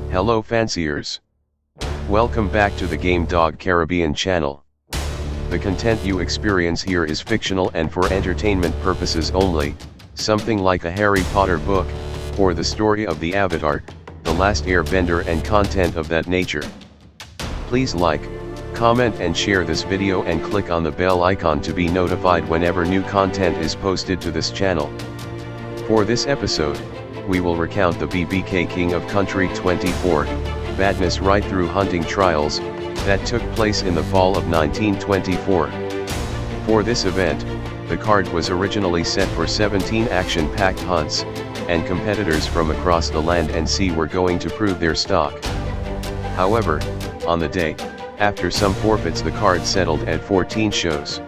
Hello fanciers. Welcome back to the Game Dog Caribbean channel. The content you experience here is fictional and for entertainment purposes only, something like a Harry Potter book, or the story of the Avatar, The Last Airbender and content of that nature. Please like, comment and share this video and click on the bell icon to be notified whenever new content is posted to this channel. For this episode, we will recount the BBK King of Country 24, Badness right-through hunting trials, that took place in the fall of 1924. For this event, the card was originally set for 17 action-packed hunts, and competitors from across the land and sea were going to prove their stock. However, on the day, after some forfeits, the card settled at 14 shows.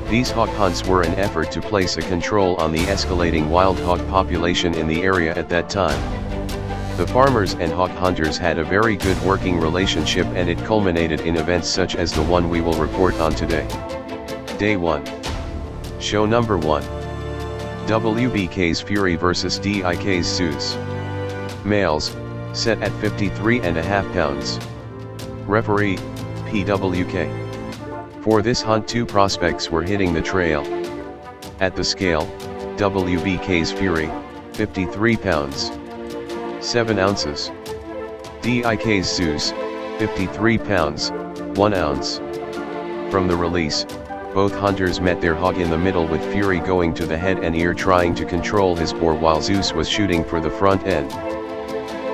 These hog hunts were an effort to place a control on the escalating wild hog population in the area at that time. The farmers and hog hunters had a very good working relationship, and it culminated in events such as the one we will report on today. Day 1. Show number 1. WBK's Fury vs DIK's Zeus. Males, set at 53.5 pounds. Referee, PWK. For this hunt, two prospects were hitting the trail. At the scale, WBK's Fury, 53 pounds, 7 ounces. DIK's Zeus, 53 pounds, 1 ounce. From the release, both hunters met their hog in the middle, with Fury going to the head and ear trying to control his bore while Zeus was shooting for the front end.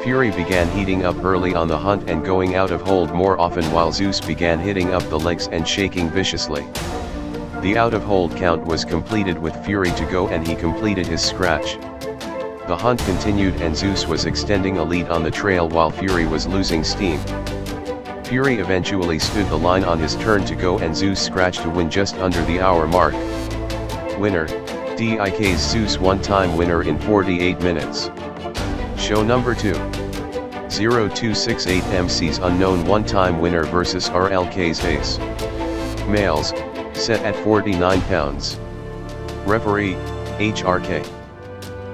Fury began heating up early on the hunt and going out of hold more often, while Zeus began hitting up the legs and shaking viciously. The out of hold count was completed with Fury to go, and he completed his scratch. The hunt continued and Zeus was extending a lead on the trail while Fury was losing steam. Fury eventually stood the line on his turn to go, and Zeus scratched to win just under the hour mark. Winner, DIK's Zeus, one-time winner in 48 minutes. Show number 2. 0268 MC's Unknown one-time winner versus RLK's Ace. Males, set at 49 pounds. Referee, HRK.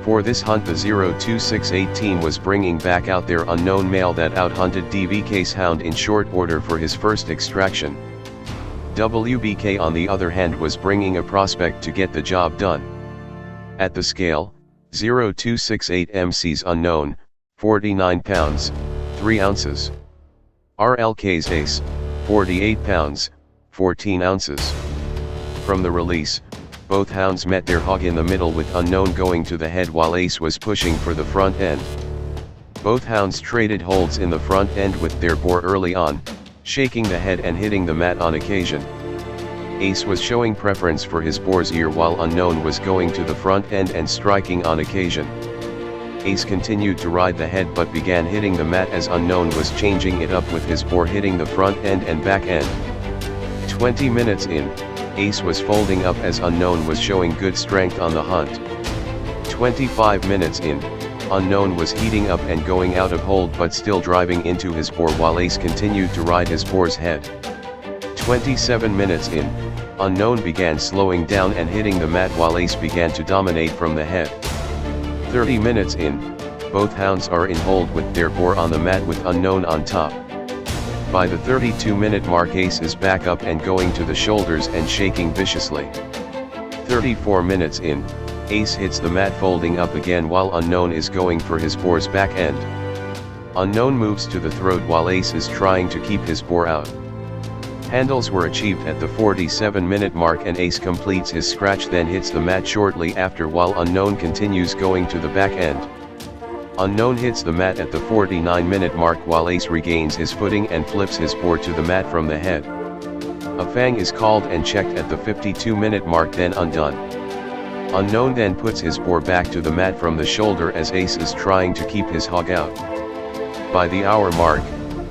For this hunt, the 0268 team was bringing back out their unknown male that out-hunted DBK's hound in short order for his first extraction. WBK, on the other hand, was bringing a prospect to get the job done. At the scale, 0268 MC's Unknown, 49 pounds, 3 ounces. RLK's Ace, 48 pounds, 14 ounces. From the release, both hounds met their hog in the middle, with Unknown going to the head while Ace was pushing for the front end. Both hounds traded holds in the front end with their bore early on, shaking the head and hitting the mat on occasion. Ace was showing preference for his bore's ear, while Unknown was going to the front end and striking on occasion. Ace continued to ride the head but began hitting the mat as Unknown was changing it up, with his bore hitting the front end and back end. 20 minutes in, Ace was folding up as Unknown was showing good strength on the hunt. 25 minutes in, Unknown was heating up and going out of hold but still driving into his bore, while Ace continued to ride his bore's head. 27 minutes in, Unknown began slowing down and hitting the mat while Ace began to dominate from the head. 30 minutes in, both hounds are in hold with their bore on the mat with Unknown on top. By the 32-minute mark, Ace is back up and going to the shoulders and shaking viciously. 34 minutes in, Ace hits the mat folding up again while Unknown is going for his bore's back end. Unknown moves to the throat while Ace is trying to keep his bore out. Handles were achieved at the 47-minute mark and Ace completes his scratch, then hits the mat shortly after while Unknown continues going to the back end. Unknown hits the mat at the 49-minute mark while Ace regains his footing and flips his bore to the mat from the head. A fang is called and checked at the 52-minute mark, then undone. Unknown then puts his bore back to the mat from the shoulder as Ace is trying to keep his hog out. By the hour mark,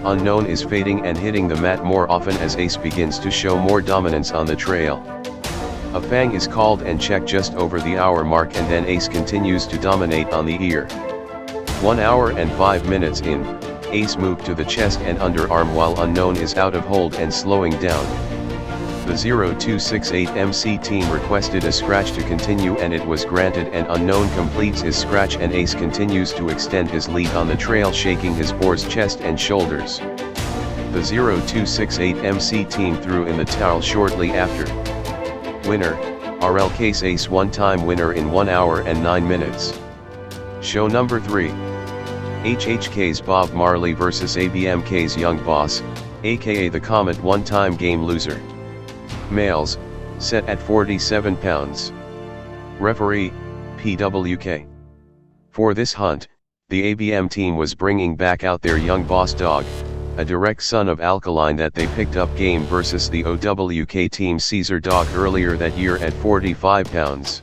Unknown is fading and hitting the mat more often as Ace begins to show more dominance on the trail. A fang is called and checked just over the hour mark, and then Ace continues to dominate on the ear. 1 hour and 5 minutes in, Ace moved to the chest and underarm while Unknown is out of hold and slowing down. The 0268 MC team requested a scratch to continue and it was granted, and Unknown completes his scratch and Ace continues to extend his lead on the trail, shaking his boar's chest and shoulders. The 0268 MC team threw in the towel shortly after. Winner, RLK's Ace, one-time winner in 1 hour and 9 minutes. Show number 3. HHK's Bob Marley vs ABMK's Young Boss, aka the Comet, one-time game loser. Males, set at 47 pounds. Referee, PWK. For this hunt, the ABM team was bringing back out their Young Boss dog, a direct son of Alkaline that they picked up game versus the OWK team Caesar dog earlier that year at 45 pounds.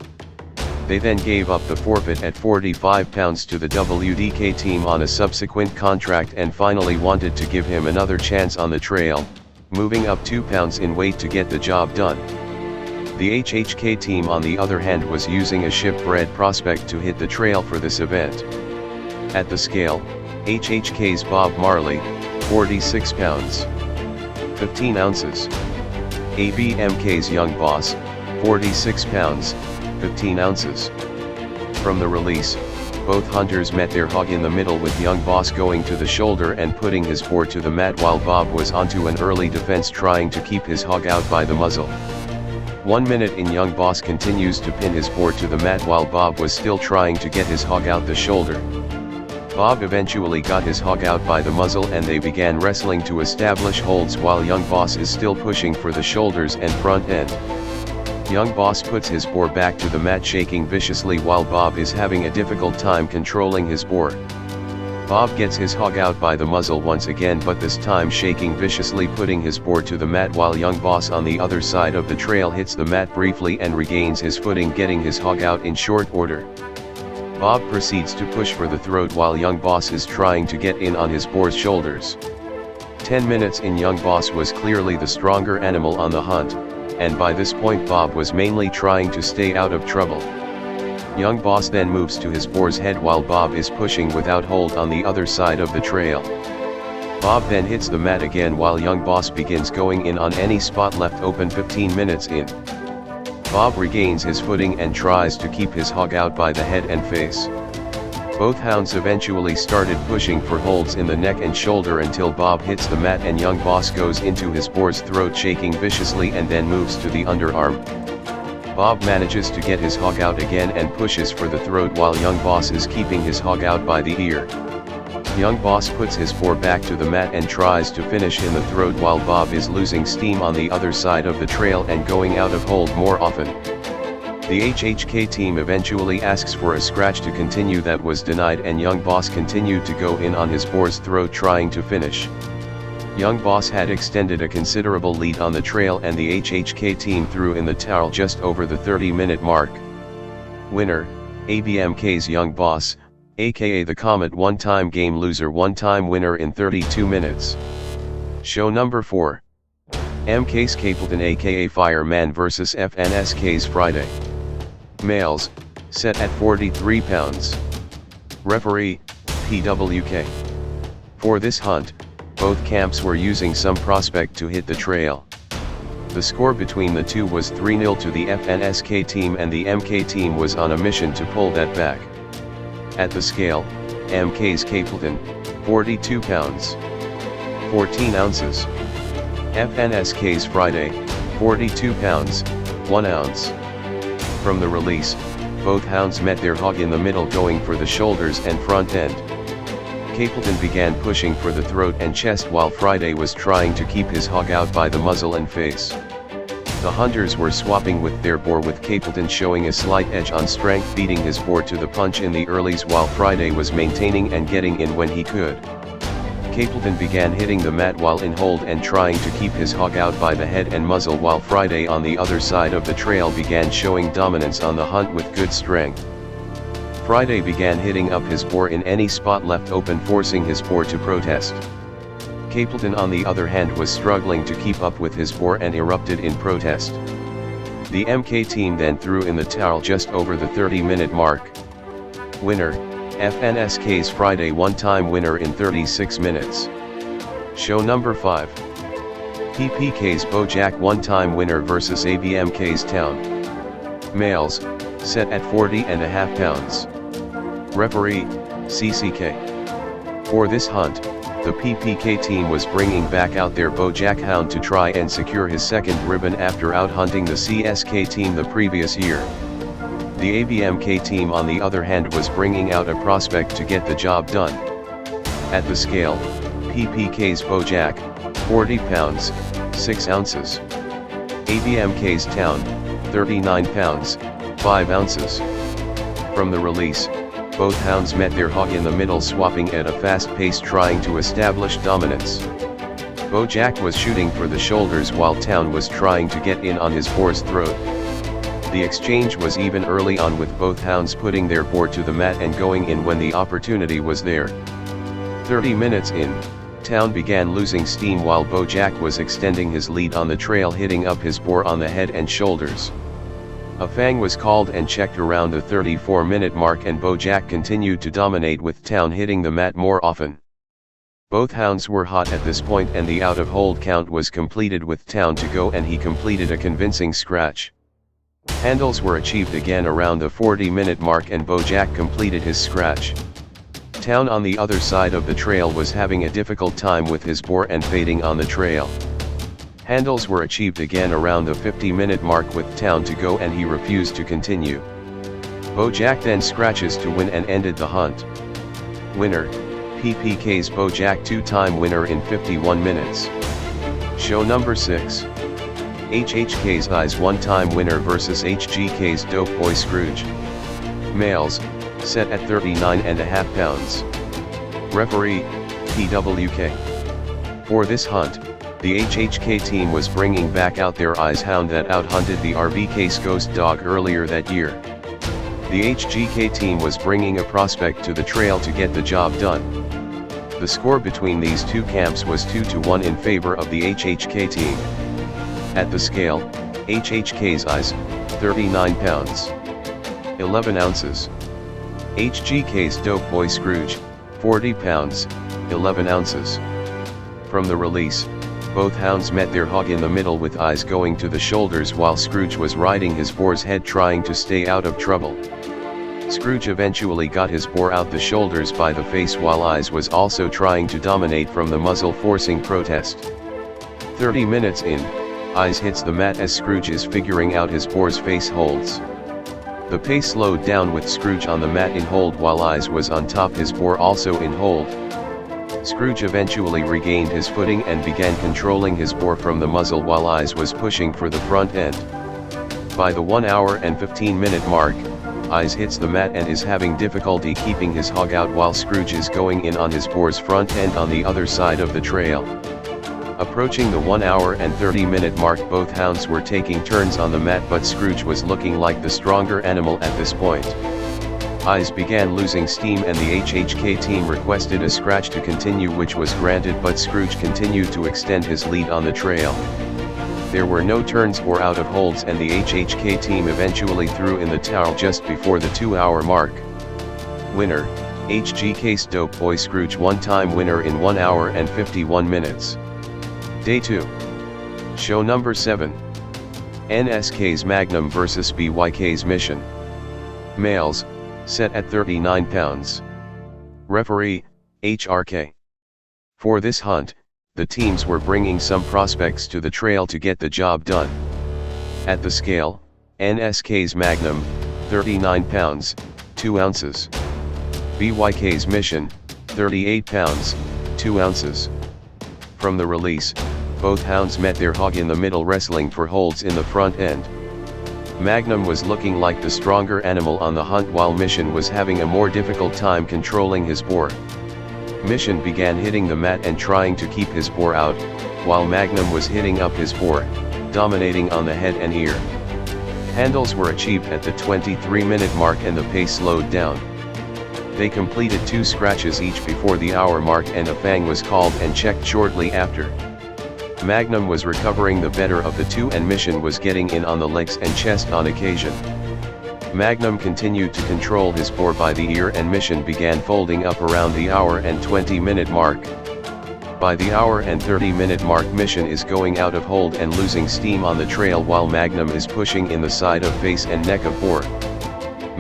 They then gave up the forfeit at 45 pounds to the WDK team on a subsequent contract and finally wanted to give him another chance on the trail, moving up 2 pounds in weight to get the job done. The HHK team on the other hand was using a shipbred prospect to hit the trail for this event. At the scale, HHK's Bob Marley, 46 pounds, 15 ounces. ABMK's Young Boss, 46 pounds, 15 ounces. From the release, both hunters met their hog in the middle, with Young Boss going to the shoulder and putting his boar to the mat while Bob was onto an early defense trying to keep his hog out by the muzzle. 1 minute in, Young Boss continues to pin his boar to the mat while Bob was still trying to get his hog out the shoulder. Bob eventually got his hog out by the muzzle and they began wrestling to establish holds while Young Boss is still pushing for the shoulders and front end. Young Boss puts his boar back to the mat, shaking viciously while Bob is having a difficult time controlling his boar. Bob gets his hog out by the muzzle once again, but this time shaking viciously, putting his boar to the mat while Young Boss on the other side of the trail hits the mat briefly and regains his footing, getting his hog out in short order. Bob proceeds to push for the throat while Young Boss is trying to get in on his boar's shoulders. 10 minutes in, Young Boss was clearly the stronger animal on the hunt, and by this point Bob was mainly trying to stay out of trouble. Young Boss then moves to his boar's head while Bob is pushing without hold on the other side of the trail. Bob then hits the mat again while Young Boss begins going in on any spot left open. 15 minutes in, Bob regains his footing and tries to keep his hog out by the head and face. Both hounds eventually started pushing for holds in the neck and shoulder until Bob hits the mat and Young Boss goes into his boar's throat, shaking viciously, and then moves to the underarm. Bob manages to get his hog out again and pushes for the throat while Young Boss is keeping his hog out by the ear. Young Boss puts his boar back to the mat and tries to finish in the throat while Bob is losing steam on the other side of the trail and going out of hold more often. The HHK team eventually asks for a scratch to continue, that was denied, and Young Boss continued to go in on his boar's throat trying to finish. Young Boss had extended a considerable lead on the trail and the HHK team threw in the towel just over the 30-minute mark. Winner, ABMK's Young Boss, aka the Comet, one-time game loser, one-time winner in 32 minutes. Show number 4. MK's Capleton aka Fireman vs FNSK's Friday. Males, set at 43 pounds. Referee, PWK. For this hunt, both camps were using some prospect to hit the trail. The score between the two was 3-0 to the FNSK team, and the MK team was on a mission to pull that back. At the scale, MK's Capleton, 42 pounds, 14 ounces. FNSK's Friday, 42 pounds, 1 ounce. From the release, both hounds met their hog in the middle, going for the shoulders and front end. Capleton began pushing for the throat and chest while Friday was trying to keep his hog out by the muzzle and face. The hunters were swapping with their boar, with Capleton showing a slight edge on strength, beating his boar to the punch in the earlies while Friday was maintaining and getting in when he could. Capleton began hitting the mat while in hold and trying to keep his hog out by the head and muzzle, while Friday on the other side of the trail began showing dominance on the hunt with good strength. Friday began hitting up his boar in any spot left open, forcing his boar to protest. Capleton on the other hand was struggling to keep up with his boar and erupted in protest. The MK team then threw in the towel just over the 30-minute mark. Winner, FNSK's Friday, one-time winner in 36 minutes. Show number 5. PPK's Bojack one-time winner versus ABMK's Town. Males, set at 40.5 pounds. Referee, CCK. For this hunt, the PPK team was bringing back out their Bojack hound to try and secure his second ribbon after out-hunting the CSK team the previous year. The ABMK team on the other hand was bringing out a prospect to get the job done. At the scale, PPK's Bojack, 40 pounds, 6 ounces. ABMK's Town, 39 pounds, 5 ounces. From the release, both hounds met their hog in the middle, swapping at a fast pace trying to establish dominance. Bojack was shooting for the shoulders while Town was trying to get in on his boar's throat. The exchange was even early on, with both hounds putting their boar to the mat and going in when the opportunity was there. 30 minutes in, Town began losing steam while Bojack was extending his lead on the trail, hitting up his boar on the head and shoulders. A fang was called and checked around the 34-minute mark, and Bojack continued to dominate, with Town hitting the mat more often. Both hounds were hot at this point and the out-of-hold count was completed with Town to go, and he completed a convincing scratch. Handles were achieved again around the 40-minute mark and Bojack completed his scratch. Town on the other side of the trail was having a difficult time with his boar and fading on the trail. Handles were achieved again around the 50-minute mark with Town to go, and he refused to continue. Bojack then scratches to win and ended the hunt. Winner, PPK's Bojack, two-time winner in 51 minutes. Show number 6. HHK's Eyes one-time winner versus HGK's Dope Boy Scrooge. Males, set at 39.5 pounds. Referee, PWK. For this hunt, the HHK team was bringing back out their Eyes hound that out-hunted the RBK's Ghost Dog earlier that year. The HGK team was bringing a prospect to the trail to get the job done. The score between these two camps was 2-1 in favor of the HHK team. At the scale, HHK's Eyes, 39 pounds, 11 ounces. HGK's Dope Boy Scrooge, 40 pounds, 11 ounces. From the release, both hounds met their hog in the middle, with Eyes going to the shoulders while Scrooge was riding his boar's head trying to stay out of trouble. Scrooge eventually got his boar out the shoulders by the face while Eyes was also trying to dominate from the muzzle, forcing protest. 30 minutes in, Eyes hits the mat as Scrooge is figuring out his boar's face holds. The pace slowed down with Scrooge on the mat in hold while Eyes was on top, his boar also in hold. Scrooge eventually regained his footing and began controlling his boar from the muzzle while Eyes was pushing for the front end. By the 1 hour and 15-minute mark, Eyes hits the mat and is having difficulty keeping his hog out while Scrooge is going in on his boar's front end on the other side of the trail. Approaching the 1 hour and 30-minute mark, both hounds were taking turns on the mat, but Scrooge was looking like the stronger animal at this point. Eyes began losing steam and the HHK team requested a scratch to continue, which was granted, but Scrooge continued to extend his lead on the trail. There were no turns or out of holds, and the HHK team eventually threw in the towel just before the 2-hour mark. Winner, HGK's Dope Boy Scrooge, one-time winner in 1 hour and 51 minutes. Day 2. Show number 7. NSK's Magnum versus BYK's Mission. Males, set at 39 pounds. Referee, HRK. For this hunt, the teams were bringing some prospects to the trail to get the job done. At the scale, NSK's Magnum, 39 pounds, 2 ounces. BYK's Mission, 38 pounds, 2 ounces. From the release, both hounds met their hog in the middle, wrestling for holds in the front end. Magnum was looking like the stronger animal on the hunt while Mission was having a more difficult time controlling his boar. Mission began hitting the mat and trying to keep his boar out, while Magnum was hitting up his boar, dominating on the head and ear. Handles were achieved at the 23-minute mark and the pace slowed down. They completed 2 scratches each before the hour mark, and a fang was called and checked shortly after. Magnum was recovering the better of the two and Mission was getting in on the legs and chest on occasion. Magnum continued to control his boar by the ear and Mission began folding up around the hour and 20-minute mark. By the hour and 30-minute mark, Mission is going out of hold and losing steam on the trail, while Magnum is pushing in the side of face and neck of boar.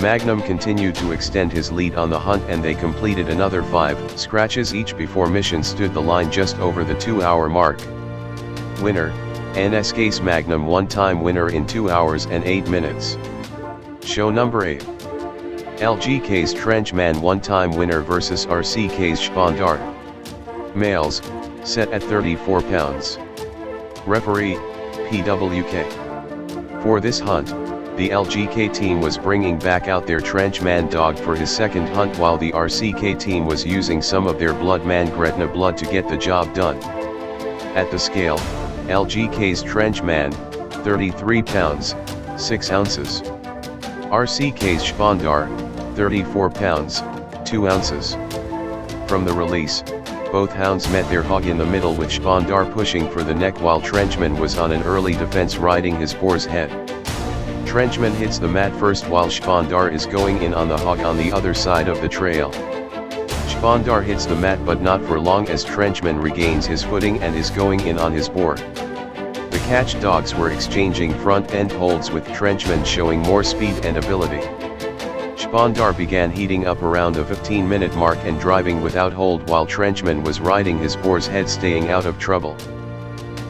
Magnum continued to extend his lead on the hunt, and they completed another 5 scratches each before Mission stood the line just over the 2-hour mark. Winner, NSK's Magnum, 1-time winner in 2 hours and 8 minutes. Show number 8. LGK's Trenchman, 1-time winner versus RCK's Spandar. Males, set at 34 pounds. Referee, PWK. For this hunt, the LGK team was bringing back out their Trenchman dog for his second hunt, while the RCK team was using some of their Bloodman Gretna blood to get the job done. At the scale, LGK's Trenchman, 33 pounds, 6 ounces. RCK's Spandar, 34 pounds, 2 ounces. From the release, both hounds met their hog in the middle, with Spandar pushing for the neck while Trenchman was on an early defense riding his boar's head. Trenchman hits the mat first while Spandar is going in on the hog on the other side of the trail. Spandar hits the mat but not for long, as Trenchman regains his footing and is going in on his boar. The catch dogs were exchanging front end holds, with Trenchman showing more speed and ability. Spandar began heating up around the 15-minute mark and driving without hold, while Trenchman was riding his boar's head, staying out of trouble.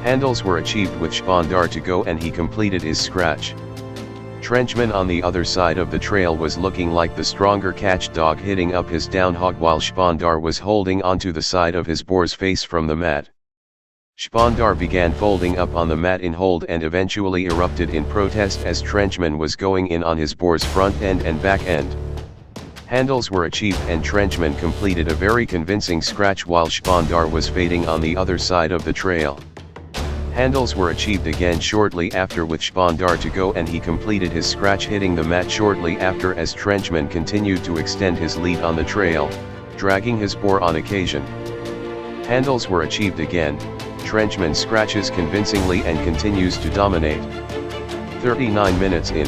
Handles were achieved with Spandar to go, and he completed his scratch. Trenchman on the other side of the trail was looking like the stronger catch dog, hitting up his down hog, while Spandar was holding onto the side of his boar's face from the mat. Spandar began folding up on the mat in hold and eventually erupted in protest as Trenchman was going in on his boar's front end and back end. Handles were achieved and Trenchman completed a very convincing scratch, while Spandar was fading on the other side of the trail. Handles were achieved again shortly after with Spandar to go, and he completed his scratch, hitting the mat shortly after as Trenchman continued to extend his lead on the trail, dragging his boar on occasion. Handles were achieved again, Trenchman scratches convincingly and continues to dominate. 39 minutes in,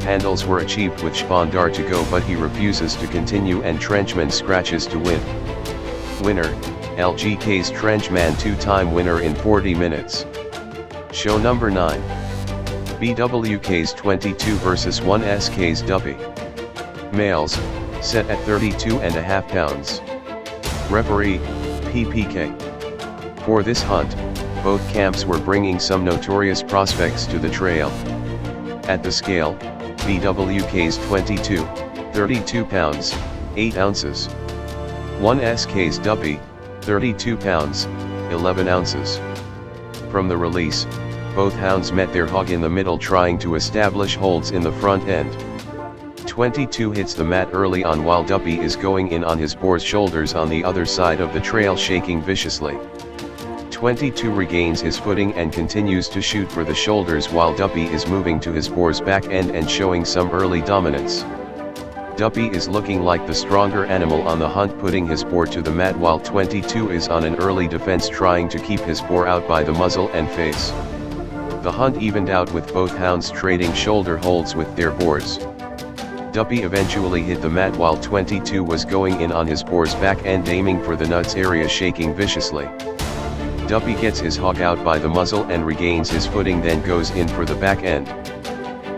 handles were achieved with Spandar to go, but he refuses to continue and Trenchman scratches to win. Winner, LGK's Trenchman, 2-time winner in 40 minutes. Show number 9. BWK's 22 versus 1SK's Duppy. Males, set at 32.5 pounds. Referee, PPK. For this hunt, both camps were bringing some notorious prospects to the trail. At the scale, BWK's 22, 32 pounds, 8 ounces. 1SK's Duppy, 32 pounds, 11 ounces. From the release, both hounds met their hog in the middle, trying to establish holds in the front end. 22 hits the mat early on while Duppy is going in on his boar's shoulders on the other side of the trail, shaking viciously. 22 regains his footing and continues to shoot for the shoulders while Duppy is moving to his boar's back end and showing some early dominance. Duppy is looking like the stronger animal on the hunt, putting his boar to the mat while 22 is on an early defense, trying to keep his boar out by the muzzle and face. The hunt evened out with both hounds trading shoulder holds with their boars. Duppy eventually hit the mat while 22 was going in on his boar's back end, aiming for the nuts area, shaking viciously. Duppy gets his hog out by the muzzle and regains his footing, then goes in for the back end.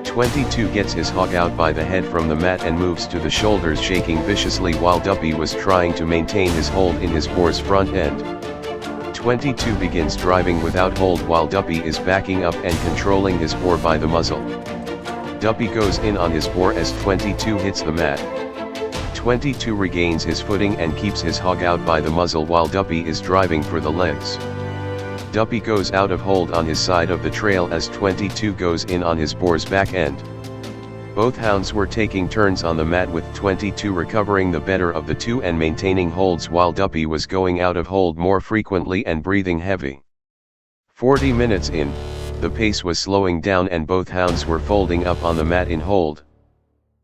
22 gets his hog out by the head from the mat and moves to the shoulders, shaking viciously while Duppy was trying to maintain his hold in his boar's front end. 22 begins driving without hold while Duppy is backing up and controlling his boar by the muzzle. Duppy goes in on his boar as 22 hits the mat. 22 regains his footing and keeps his hog out by the muzzle while Duppy is driving for the legs. Duppy goes out of hold on his side of the trail as 22 goes in on his boar's back end. Both hounds were taking turns on the mat, with 22 recovering the better of the two and maintaining holds while Duppy was going out of hold more frequently and breathing heavy. 40 minutes in, the pace was slowing down and both hounds were folding up on the mat in hold.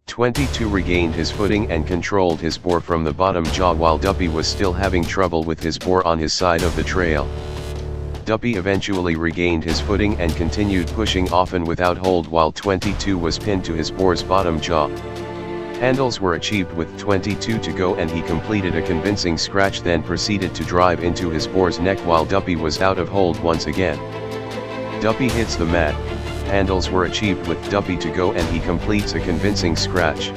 22 regained his footing and controlled his boar from the bottom jaw while Duppy was still having trouble with his boar on his side of the trail. Duppy eventually regained his footing and continued pushing often without hold while 22 was pinned to his boar's bottom jaw. Handles were achieved with 22 to go and he completed a convincing scratch, then proceeded to drive into his boar's neck while Duppy was out of hold once again. Duppy hits the mat, handles were achieved with Duppy to go and he completes a convincing scratch.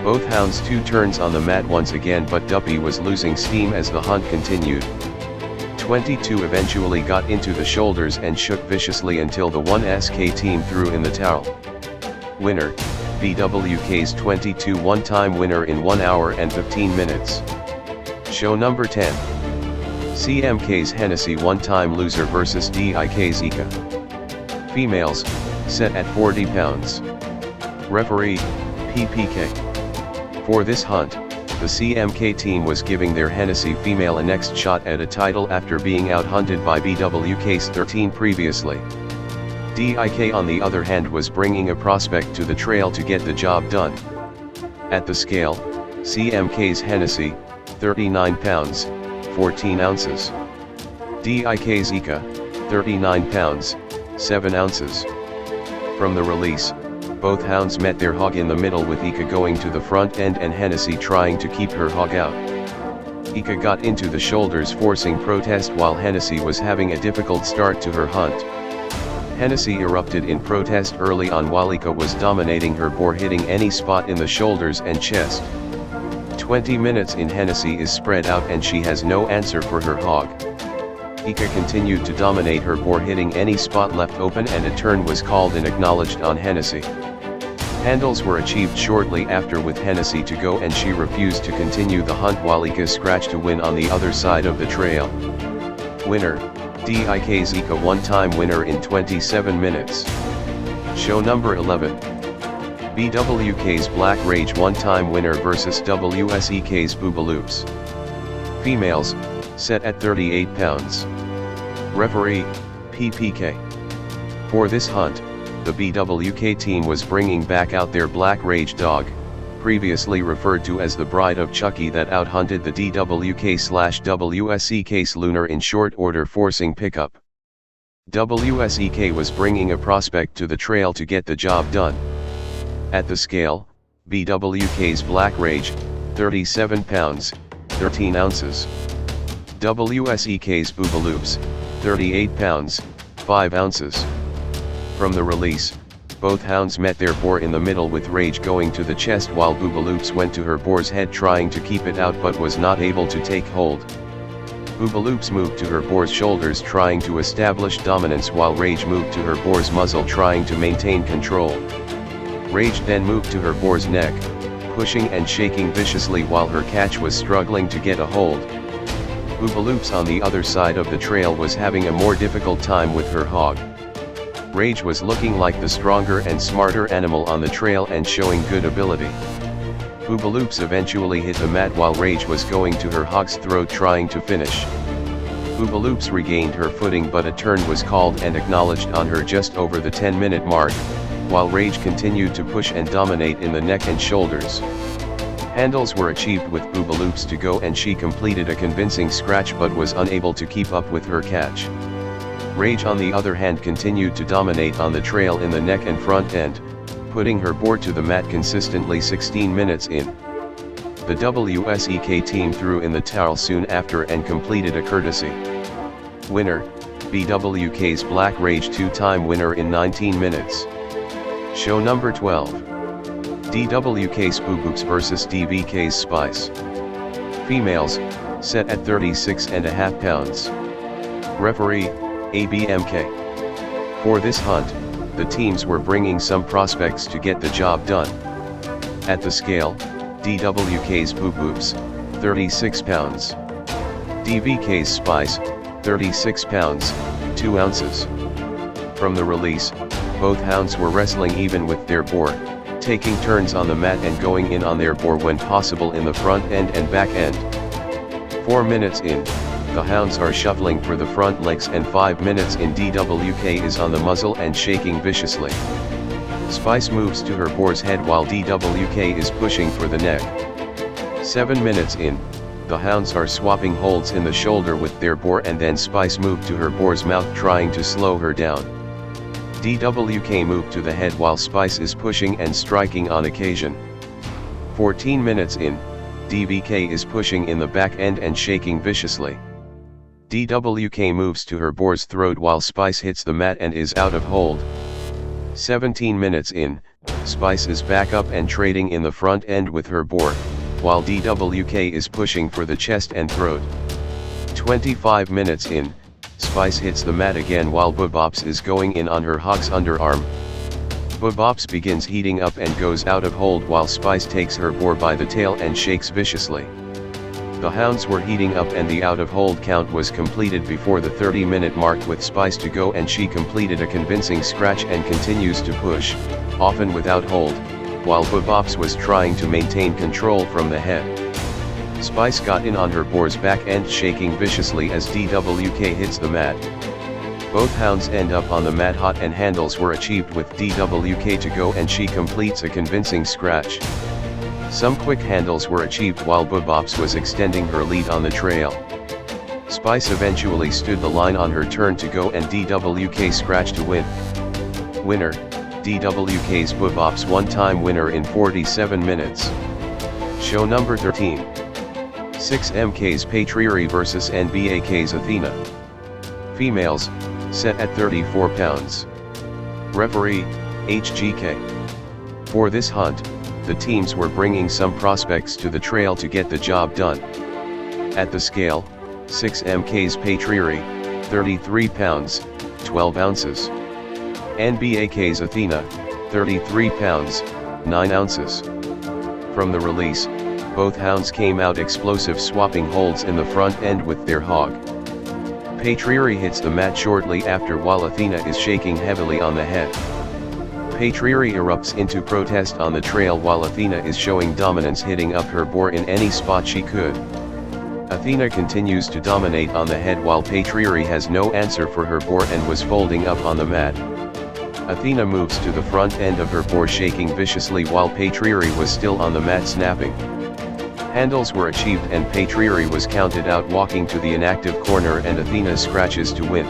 Both hounds 2 turns on the mat once again, but Duppy was losing steam as the hunt continued. 22 eventually got into the shoulders and shook viciously until the 1SK team threw in the towel. Winner, BWK's 22 one-time winner in 1 hour and 15 minutes. Show number 10. CMK's Hennessy one-time loser versus DIK's Ika. Females, set at 40 pounds. Referee, PPK. For this hunt, the CMK team was giving their Hennessy female a next shot at a title after being out-hunted by BWK's 13 previously. DIK on the other hand was bringing a prospect to the trail to get the job done. At the scale, CMK's Hennessy, 39 pounds, 14 ounces. DIK's Ika, 39 pounds, 7 ounces. From the release, both hounds met their hog in the middle with Ika going to the front end and Hennessy trying to keep her hog out. Ika got into the shoulders forcing protest while Hennessy was having a difficult start to her hunt. Hennessy erupted in protest early on while Ika was dominating her boar, hitting any spot in the shoulders and chest. 20 minutes in, Hennessy is spread out and she has no answer for her hog. Ika continued to dominate her boar, hitting any spot left open, and a turn was called and acknowledged on Hennessy. Handles were achieved shortly after with Hennessy to go and she refused to continue the hunt while Ika scratched to win on the other side of the trail. Winner, DIK's Ika one-time winner in 27 minutes. Show number 11. BWK's Black Rage one-time winner versus WSEK's Boobaloops. Females, set at 38 pounds. Referee, PPK. For this hunt, the BWK team was bringing back out their Black Rage dog, previously referred to as the Bride of Chucky, that out-hunted the DWK/WSEK's Lunar in short order forcing pickup. WSEK was bringing a prospect to the trail to get the job done. At the scale, BWK's Black Rage, 37 pounds, 13 ounces. WSEK's Boobaloops, 38 pounds, 5 ounces. From the release, both hounds met their boar in the middle with Rage going to the chest while Boobaloops went to her boar's head trying to keep it out but was not able to take hold. Boobaloops moved to her boar's shoulders trying to establish dominance while Rage moved to her boar's muzzle trying to maintain control. Rage then moved to her boar's neck, pushing and shaking viciously while her catch was struggling to get a hold. Boobaloops on the other side of the trail was having a more difficult time with her hog. Rage was looking like the stronger and smarter animal on the trail and showing good ability. Boobaloops eventually hit the mat while Rage was going to her hog's throat trying to finish. Boobaloops regained her footing but a turn was called and acknowledged on her just over the 10-minute mark, while Rage continued to push and dominate in the neck and shoulders. Handles were achieved with Boobaloops to go and she completed a convincing scratch but was unable to keep up with her catch. Rage on the other hand continued to dominate on the trail in the neck and front end, putting her boar to the mat consistently 16 minutes in. The WSEK team threw in the towel soon after and completed a courtesy. Winner, BWK's Black Rage two-time winner in 19 minutes. Show number 12. DWK's Booboops vs DVK's Spice. Females, set at 36.5 pounds. Referee, ABMK. For this hunt, the teams were bringing some prospects to get the job done. At the scale, DWK's Booboops, 36 pounds. DVK's Spice, 36 pounds, 2 ounces. From the release, both hounds were wrestling even with their boar, taking turns on the mat and going in on their boar when possible in the front end and back end. 4 minutes in, the hounds are shuffling for the front legs and 5 minutes in, DWK is on the muzzle and shaking viciously. Spice moves to her boar's head while DWK is pushing for the neck. 7 minutes in, the hounds are swapping holds in the shoulder with their boar and then Spice moved to her boar's mouth trying to slow her down. DWK moved to the head while Spice is pushing and striking on occasion. 14 minutes in, DBK is pushing in the back end and shaking viciously. DWK moves to her boar's throat while Spice hits the mat and is out of hold. 17 minutes in, Spice is back up and trading in the front end with her boar, while DWK is pushing for the chest and throat. 25 minutes in, Spice hits the mat again while Bobops is going in on her hog's underarm. Bobops begins heating up and goes out of hold while Spice takes her boar by the tail and shakes viciously. The hounds were heating up and the out of hold count was completed before the 30-minute mark with Spice to go, and she completed a convincing scratch and continues to push, often without hold, while Bobops was trying to maintain control from the head. Spice got in on her boar's back end shaking viciously as DWK hits the mat. Both hounds end up on the mat hot and handles were achieved with DWK to go and she completes a convincing scratch. Some quick handles were achieved while Bobops was extending her lead on the trail. Spice eventually stood the line on her turn to go and DWK scratched to win. Winner, DWK's Bobops one-time winner in 47 minutes. Show number 13. 6MK's Patriari vs NBAK's Athena. Females, set at 34 pounds. Referee, HGK. For this hunt, the teams were bringing some prospects to the trail to get the job done. At the scale, 6MK's Patriari, 33 pounds, 12 ounces. NBAK's Athena, 33 pounds, 9 ounces. From the release, both hounds came out explosive, swapping holds in the front end with their hog. Patriari hits the mat shortly after while Athena is shaking heavily on the head. Patriari erupts into protest on the trail while Athena is showing dominance, hitting up her boar in any spot she could. Athena continues to dominate on the head while Patriari has no answer for her boar and was folding up on the mat. Athena moves to the front end of her boar shaking viciously while Patriari was still on the mat snapping. Handles were achieved and Patriari was counted out, walking to the inactive corner, and Athena scratches to win.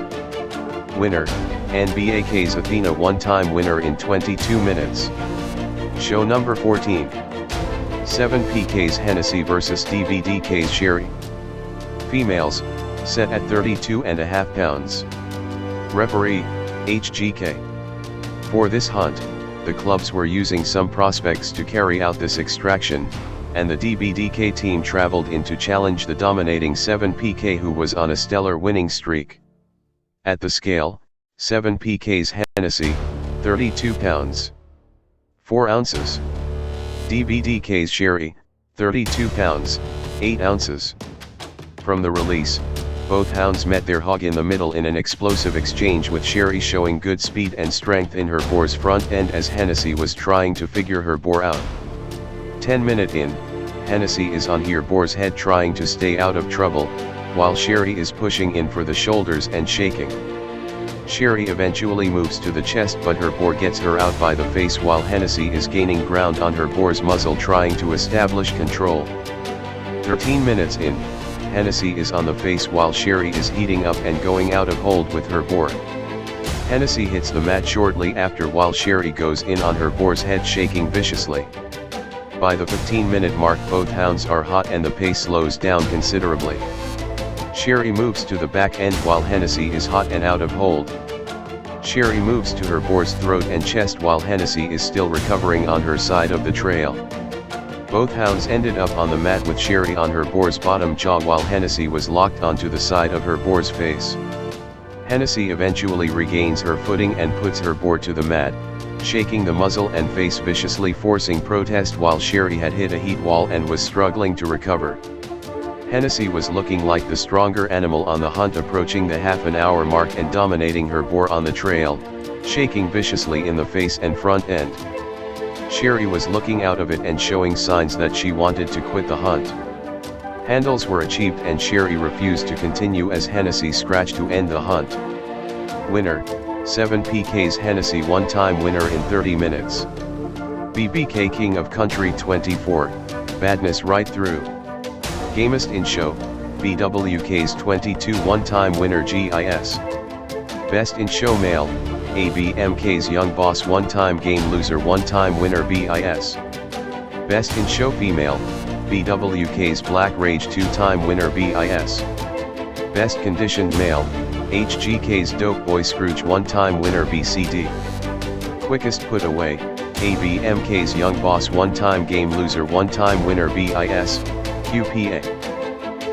Winner, NBAK's Athena one-time winner in 22 minutes. Show number 14. 7PK's Hennessy vs DBDK's Sherry. Females, set at 32.5 pounds. Referee, HGK. For this hunt, the clubs were using some prospects to carry out this extraction, and the DBDK team traveled in to challenge the dominating 7PK, who was on a stellar winning streak. At the scale, 7PK's Hennessy, 32 pounds, 4 ounces. DBDK's Sherry, 32 pounds, 8 ounces. From the release, both hounds met their hog in the middle in an explosive exchange, with Sherry showing good speed and strength in her boar's front end as Hennessy was trying to figure her boar out. 10 minutes in, Hennessy is on her boar's head trying to stay out of trouble, while Sherry is pushing in for the shoulders and shaking. Sherry eventually moves to the chest, but her boar gets her out by the face while Hennessy is gaining ground on her boar's muzzle trying to establish control. 13 minutes in, Hennessy is on the face while Sherry is heating up and going out of hold with her boar. Hennessy hits the mat shortly after while Sherry goes in on her boar's head shaking viciously. By the 15-minute mark, both hounds are hot and the pace slows down considerably. Sherry moves to the back end while Hennessy is hot and out of hold. Sherry moves to her boar's throat and chest while Hennessy is still recovering on her side of the trail. Both hounds ended up on the mat with Sherry on her boar's bottom jaw while Hennessy was locked onto the side of her boar's face. Hennessy eventually regains her footing and puts her boar to the mat, shaking the muzzle and face viciously, forcing protest while Sherry had hit a heat wall and was struggling to recover. Hennessy was looking like the stronger animal on the hunt, approaching the half-an-hour mark and dominating her boar on the trail, shaking viciously in the face and front end. Sherry was looking out of it and showing signs that she wanted to quit the hunt. Handles were achieved and Sherry refused to continue as Hennessy scratched to end the hunt. Winner, 7PK's Hennessy one-time winner in 30 minutes. BBK King of Country 24, Badness right through. Gamest in show, BWK's 22 one-time winner GIS. Best in show male, ABMK's Young Boss one-time game loser one-time winner BIS. Best in Show Female, BWK's Black Rage 2-time winner BIS. Best Conditioned Male, HGK's Dope Boy Scrooge 1-time winner BCD. Quickest Put Away, ABMK's Young Boss 1-time Game Loser 1-time winner BIS, QPA.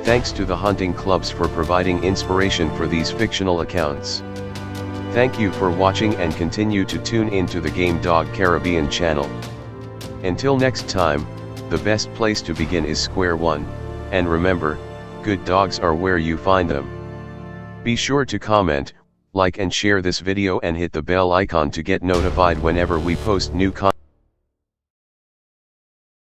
Thanks to the hunting clubs for providing inspiration for these fictional accounts. Thank you for watching and continue to tune in to the Game Dog Caribbean channel. Until next time, the best place to begin is square one, and remember, good dogs are where you find them. Be sure to comment, like and share this video and hit the bell icon to get notified whenever we post new content.